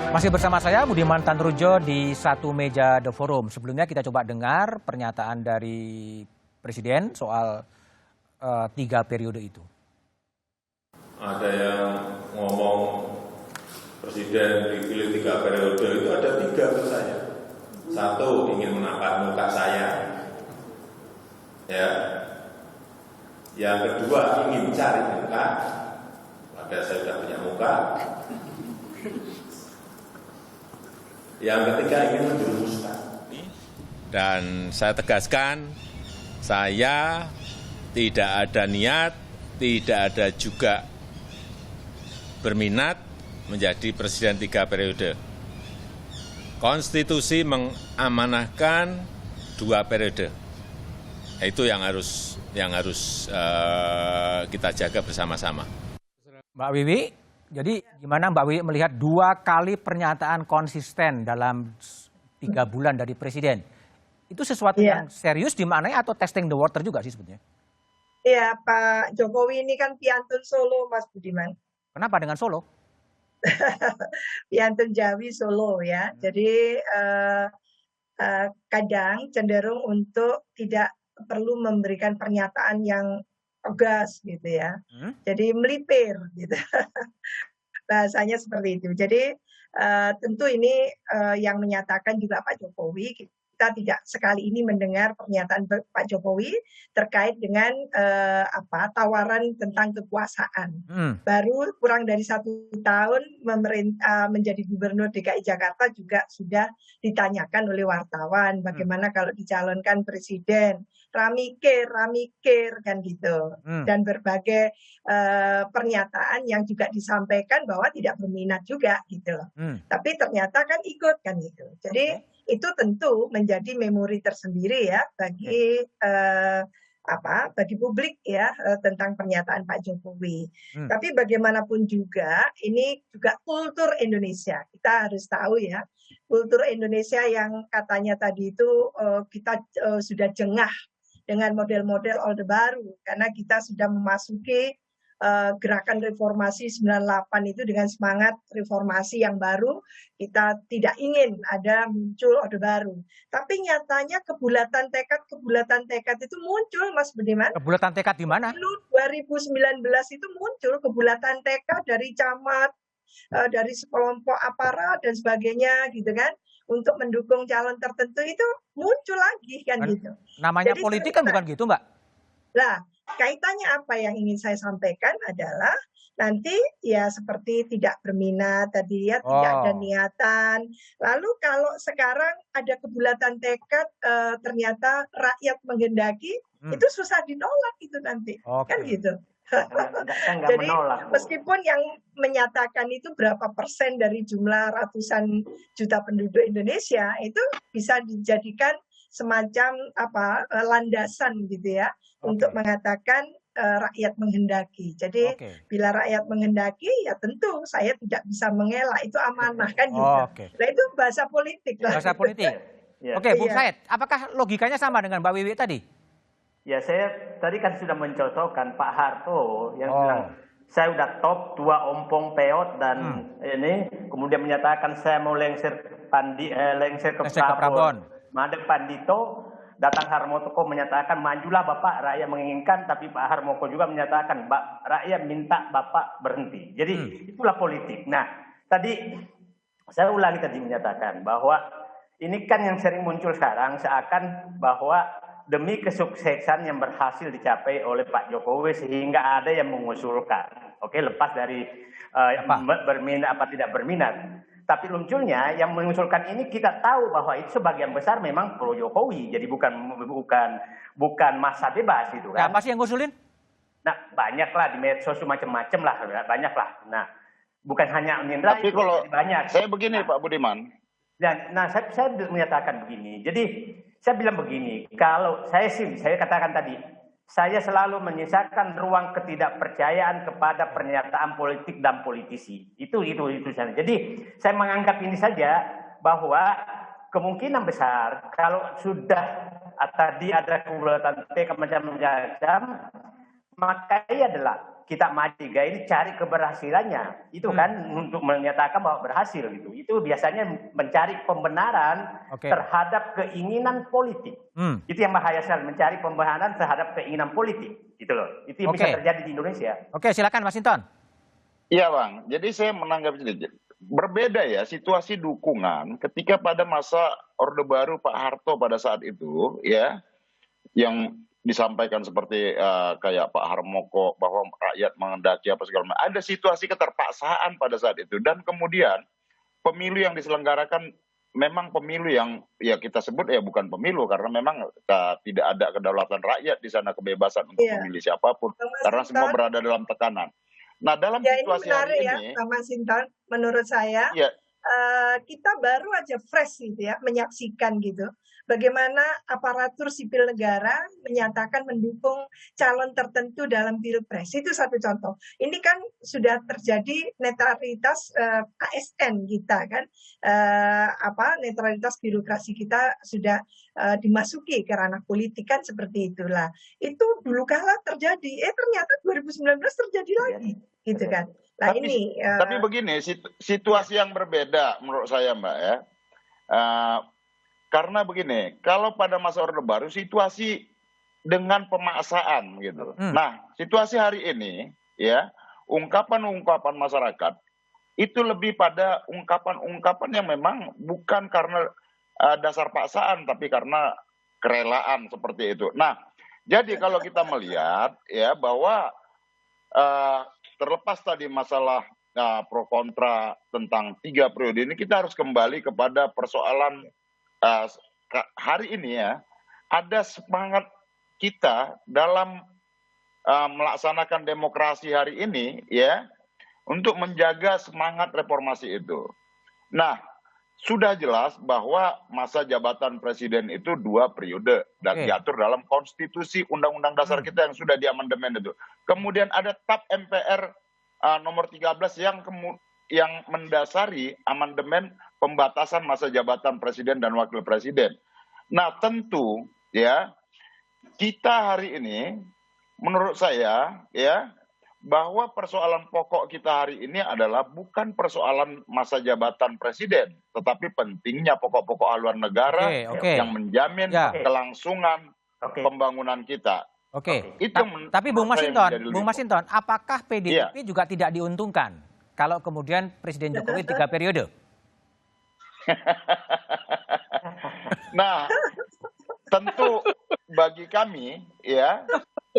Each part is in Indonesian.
Masih bersama saya Budiman Tanrujo di Satu Meja The Forum. Sebelumnya kita coba dengar pernyataan dari Presiden soal 3 periode itu. Ada yang ngomong Presiden dipilih 3 periode, itu ada 3 menurut saya. 1, ingin menampar muka saya. Ya. Yang kedua, ingin cari muka. Padahal saya sudah punya muka. Yang ketiga, ingin menjerumuskan. Dan saya tegaskan, saya tidak ada niat, tidak ada juga berminat menjadi presiden 3 periode. Konstitusi mengamanahkan 2 periode. Itu yang harus kita jaga bersama-sama. Mbak Wiwi, jadi gimana Mbak Wiwi melihat 2 kali pernyataan konsisten dalam 3 bulan dari Presiden? Itu sesuatu yang serius dimaknai atau testing the water juga sih sebetulnya? Iya, Pak Jokowi ini kan piantun Solo, Mas Budiman. Kenapa dengan Solo? Piantun Jawi Solo ya. Jadi kadang cenderung untuk tidak perlu memberikan pernyataan yang tegas gitu ya. Jadi melipir gitu. Bahasanya seperti itu. Jadi tentu ini yang menyatakan juga Pak Jokowi. Kita tidak sekali ini mendengar pernyataan Pak Jokowi terkait dengan tawaran tentang kekuasaan. Baru kurang dari 1 tahun menjadi gubernur DKI Jakarta juga sudah ditanyakan oleh wartawan bagaimana kalau dicalonkan presiden, ramikir kan gitu. Dan berbagai pernyataan yang juga disampaikan bahwa tidak berminat juga gitu loh. Tapi ternyata kan ikut kan gitu. Jadi itu tentu menjadi memori tersendiri ya bagi bagi publik ya tentang pernyataan Pak Jokowi. Tapi bagaimanapun juga ini juga kultur Indonesia. Kita harus tahu ya, kultur Indonesia yang katanya tadi itu kita sudah jengah dengan model-model Orde Baru karena kita sudah memasuki gerakan reformasi 98 itu dengan semangat reformasi yang baru, kita tidak ingin ada muncul Orde Baru. Tapi nyatanya kebulatan tekad itu muncul, Mas Budiman. Kebulatan tekad di mana? 2019 itu muncul kebulatan tekad dari camat, dari sekelompok aparat dan sebagainya gitu kan, untuk mendukung calon tertentu itu muncul lagi kan gitu. Namanya jadi, politik kan bukan gitu, Mbak? Nah, kaitannya apa yang ingin saya sampaikan adalah nanti ya seperti tidak berminat tadi ya, tidak ada niatan. Lalu kalau sekarang ada kebulatan tekad ternyata rakyat menghendaki, itu susah dinolak itu nanti. Kan gitu. Jadi meskipun yang menyatakan itu berapa persen dari jumlah ratusan juta penduduk Indonesia, itu bisa dijadikan semacam landasan gitu ya untuk mengatakan rakyat menghendaki. Jadi bila rakyat menghendaki ya tentu saya tidak bisa mengelak, itu amanah kan gitu. Nah itu bahasa politik lah. Bahasa politik. Oke, Bung Said, apakah logikanya sama dengan Mbak Wiwi tadi? Ya saya tadi kan sudah mencontohkan Pak Harto yang bilang saya udah top 2 ompong peot dan ini kemudian menyatakan saya mau lengser ke Prabon. Madep Pandito, datang Harmoko menyatakan majulah Bapak, rakyat menginginkan, tapi Pak Harmoko juga menyatakan rakyat minta Bapak berhenti. Jadi itulah politik. Nah, tadi saya ulangi tadi menyatakan bahwa ini kan yang sering muncul sekarang seakan bahwa demi kesuksesan yang berhasil dicapai oleh Pak Jokowi sehingga ada yang mengusulkan. Oke, lepas dari berminat apa tidak berminat. Tapi munculnya yang mengusulkan ini kita tahu bahwa itu sebagian besar memang pro Jokowi, jadi bukan masa bebas itu kan. Apa sih yang ngusulin? Nah banyaklah di medsos macam-macam lah, banyak lah. Nah bukan hanya Indra, tapi kalau banyak. Saya begini Pak Budiman. Dan saya menyatakan begini. Jadi saya bilang begini, kalau saya katakan tadi, saya selalu menyisakan ruang ketidakpercayaan kepada pernyataan politik dan politisi. Itu saja. Jadi saya menganggap ini saja bahwa kemungkinan besar kalau sudah tadi ada kebulatan tekad macam-macam, maka ia adalah kita Matiga ini cari keberhasilannya, itu kan untuk menyatakan bahwa berhasil gitu. Itu biasanya mencari pembenaran terhadap keinginan politik. Itu yang bahaya sekali, mencari pembenaran terhadap keinginan politik, gitu loh. Itu yang bisa terjadi di Indonesia. Oke, silakan Mas Hinton. Iya Bang, jadi saya menanggapi sedikit. Berbeda ya situasi dukungan ketika pada masa Orde Baru Pak Harto pada saat itu ya, yang disampaikan seperti kayak Pak Harmoko bahwa rakyat mengendaki apa segala macam. Ada situasi keterpaksaan pada saat itu dan kemudian pemilu yang diselenggarakan memang pemilu yang ya kita sebut ya bukan pemilu karena memang tidak ada kedaulatan rakyat di sana, kebebasan untuk memilih siapapun karena semua berada dalam tekanan. Nah dalam situasi ini menarik hari ini, ya, Mas Hinton, menurut saya kita baru aja fresh gitu ya menyaksikan gitu bagaimana aparatur sipil negara menyatakan mendukung calon tertentu dalam pilpres. Itu satu contoh. Ini kan sudah terjadi netralitas ASN kita kan, netralitas birokrasi kita sudah dimasuki ke ranah politik kan seperti itulah. Itu dulu kala terjadi, ternyata 2019 terjadi lagi, gitu kan. Nah, tapi begini, situasi yang berbeda menurut saya Mbak ya. Karena begini, kalau pada masa Orde Baru situasi dengan pemaksaan gitu. Nah, situasi hari ini ya, ungkapan-ungkapan masyarakat itu lebih pada ungkapan-ungkapan yang memang bukan karena dasar paksaan tapi karena kerelaan seperti itu. Nah, jadi kalau kita melihat ya bahwa terlepas tadi masalah pro kontra tentang 3 periode ini, kita harus kembali kepada persoalan hari ini ya, ada semangat kita dalam melaksanakan demokrasi hari ini ya, untuk menjaga semangat reformasi itu. Nah, sudah jelas bahwa masa jabatan presiden itu 2 periode dan diatur dalam konstitusi Undang-Undang Dasar kita yang sudah diamandemen itu. Kemudian ada TAP MPR nomor 13 yang mendasari amandemen pembatasan masa jabatan presiden dan wakil presiden. Nah, tentu ya kita hari ini menurut saya ya bahwa persoalan pokok kita hari ini adalah bukan persoalan masa jabatan presiden, tetapi pentingnya pokok-pokok haluan negara yang menjamin kelangsungan pembangunan kita. Tapi Bung Masinton, apakah PDIP juga tidak diuntungkan kalau kemudian Presiden Jokowi 3 periode? Nah, tentu bagi kami ya,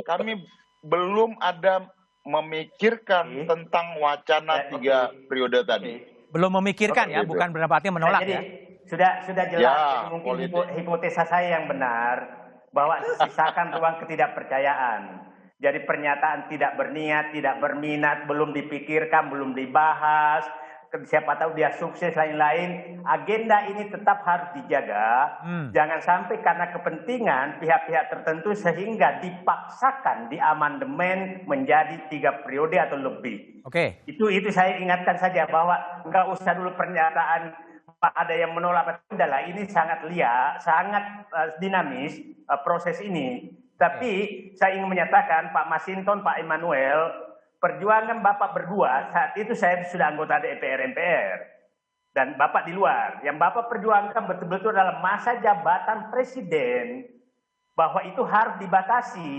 kami belum ada memikirkan tentang wacana 3 periode tadi. Belum memikirkan ya, bukan berarti menolak ya. Sudah jelas. Ya, mungkin hipotesa saya yang benar bahwa sisakan ruang ketidakpercayaan. Jadi pernyataan tidak berniat, tidak berminat, belum dipikirkan, belum dibahas. Siapa tahu dia sukses lain-lain. Agenda ini tetap harus dijaga. Jangan sampai karena kepentingan pihak-pihak tertentu sehingga dipaksakan di amandemen menjadi 3 periode atau lebih. Itu saya ingatkan saja bahwa nggak usah dulu pernyataan ada yang menolak. Adalah ini sangat liar, sangat dinamis proses ini. Tapi saya ingin menyatakan Pak Masinton, Pak Immanuel, perjuangan Bapak berdua, saat itu saya sudah anggota DPR MPR. Dan Bapak di luar. Yang Bapak perjuangkan betul-betul dalam masa jabatan presiden. Bahwa itu harus dibatasi.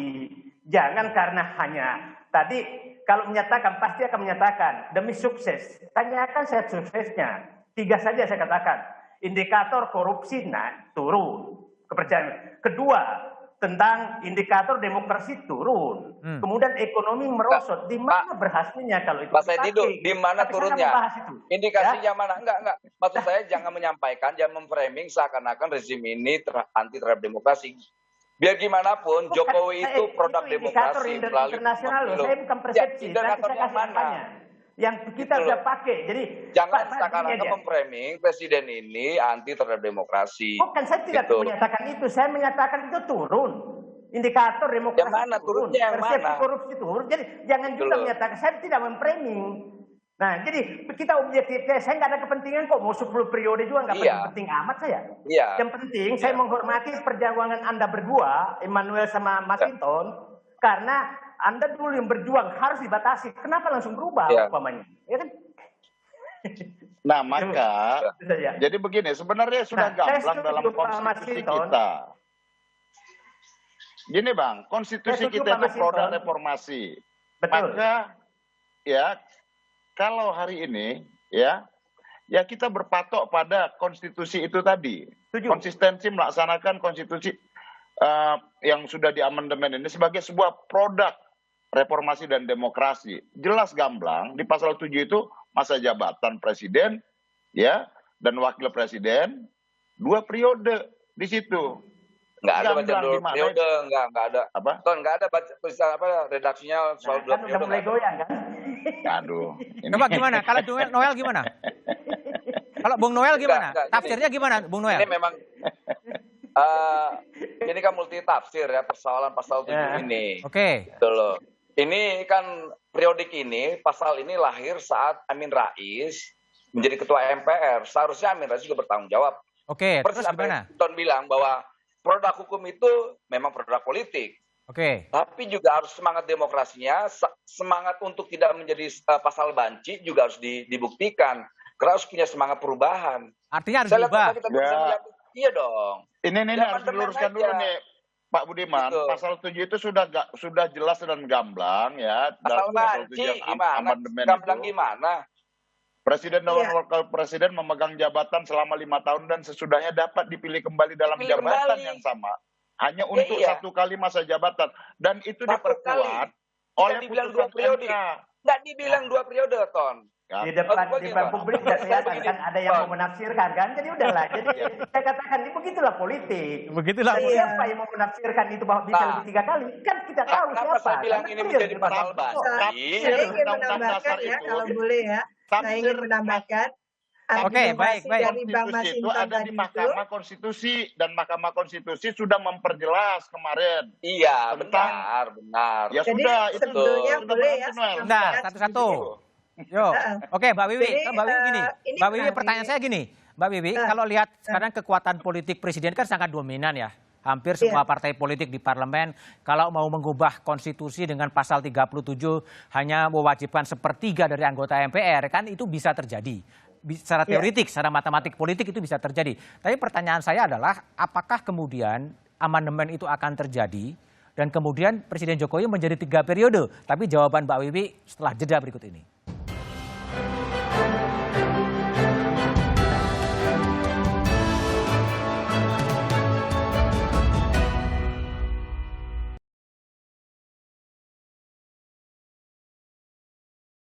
Jangan karena hanya. Tadi kalau menyatakan, pasti akan menyatakan. Demi sukses. Tanyakan saya suksesnya. 3 saja saya katakan. Indikator korupsi naik, turun. Kepercayaan. Kedua, tentang indikator demokrasi turun. Kemudian ekonomi merosot. Di mana berhasilnya kalau itu? Pak Said, di mana turunnya? Indikasinya mana? Enggak. Maksud saya jangan menyampaikan, jangan memframing seakan-akan rezim ini anti terhadap demokrasi. Biar gimana pun, Jokowi itu produk demokrasi melalui internasional loh. Saya bukan persepsi. Indikatornya mana? Yang kita sudah pakai. Jadi jangan seakan-akan memframing presiden ini anti terhadap demokrasi. Bukan, saya tidak menyatakan itu. Saya menyatakan itu turun. Indikator demokrasi yang mana? Turunnya yang persepsi mana? korupsi turun. Jadi jangan juga menyatakan. Saya tidak memframing. Nah, jadi kita objektif. Saya nggak ada kepentingan kok. Mau 10 periode juga nggak penting amat saya. Yang penting saya menghormati perjuangan Anda berdua, Immanuel sama Mas Hinton, karena Anda dulu yang berjuang harus dibatasi. Kenapa langsung berubah umpamanya? Ya kan? Nah, maka jadi begini, sebenarnya sudah gamblang dalam konstitusi kita. Gini Bang, konstitusi kita itu produk reformasi. Betul. Maka ya kalau hari ini ya kita berpatok pada konstitusi itu tadi. Konsistensi melaksanakan konstitusi yang sudah diamandemen ini sebagai sebuah produk reformasi dan demokrasi. Jelas gamblang di pasal 7 itu masa jabatan presiden ya dan wakil presiden 2 periode di situ. Nggak ada baca 2 periode, nggak ada. Apa? Nggak ada baca redaksinya soal 2 periode. Udah mulai goyang kan? Aduh. Coba gimana? Kalau Noel gimana? Kalau Bung Noel gimana? Tafsirnya gimana, Bung Noel? Ini memang ini kan multi tafsir ya persoalan pasal 7 ini. Oke. Gitu loh. Ini kan periodik ini, pasal ini lahir saat Amin Rais menjadi ketua MPR. Seharusnya Amin Rais juga bertanggung jawab. Oke, terus Seperti gimana? Ton bilang bahwa produk hukum itu memang produk politik. Oke. Tapi juga harus semangat demokrasinya, semangat untuk tidak menjadi pasal banci juga harus dibuktikan. Karena harus punya semangat perubahan. Artinya harus Saya lihat diubah. kita bisa melihat, iya dong. Ini harus diluruskan dulu nih, Pak Budiman. Gitu. Pasal 7 itu sudah jelas dan gamblang ya. Pasal dalam banci gimana? Gamblang gimana? Presiden dan wakil presiden memegang jabatan selama 5 tahun dan sesudahnya dapat dipilih kembali dalam jabatan yang sama. Hanya untuk 1 kali masa jabatan. Dan itu diperkuat oleh putusan MK. Nggak dibilang 2 periode, Ton. Di depan publik tidak kelihatan kan ada yang mau menafsirkan kan, jadi udahlah. Jadi saya katakan begitulah politik. Begitulah. Siapa yang mau menafsirkan itu bahwa bisa lebih 3 kali? Kan kita tahu siapa. Saya bilang ini menjadi pasal banci. Saya ingin menambahkan ya, kalau boleh ya. Saya ingin menambahkan. Oke, baik. Dari Bang Konstitusi itu Masinton ada di tadi Mahkamah Konstitusi dan Mahkamah Konstitusi sudah memperjelas kemarin. Iya, benar. Ya Jadi sudah, itu sebetulnya boleh ya. Nah, satu-satu. Yo, oke, Mbak Wiwi. Jadi, Mbak Wiwi gini. ini Mbak Wiwi, menarik. pertanyaan saya gini. Mbak Wiwi, kalau lihat sekarang kekuatan politik presiden kan sangat dominan ya. Hampir semua partai politik di parlemen kalau mau mengubah konstitusi dengan pasal 37 hanya mewajibkan 1/3 dari anggota MPR kan itu bisa terjadi. Secara teoritik, secara matematik politik itu bisa terjadi. Tapi pertanyaan saya adalah apakah kemudian amandemen itu akan terjadi dan kemudian Presiden Jokowi menjadi 3 periode? Tapi jawaban Mbak Wiwi setelah jeda berikut ini.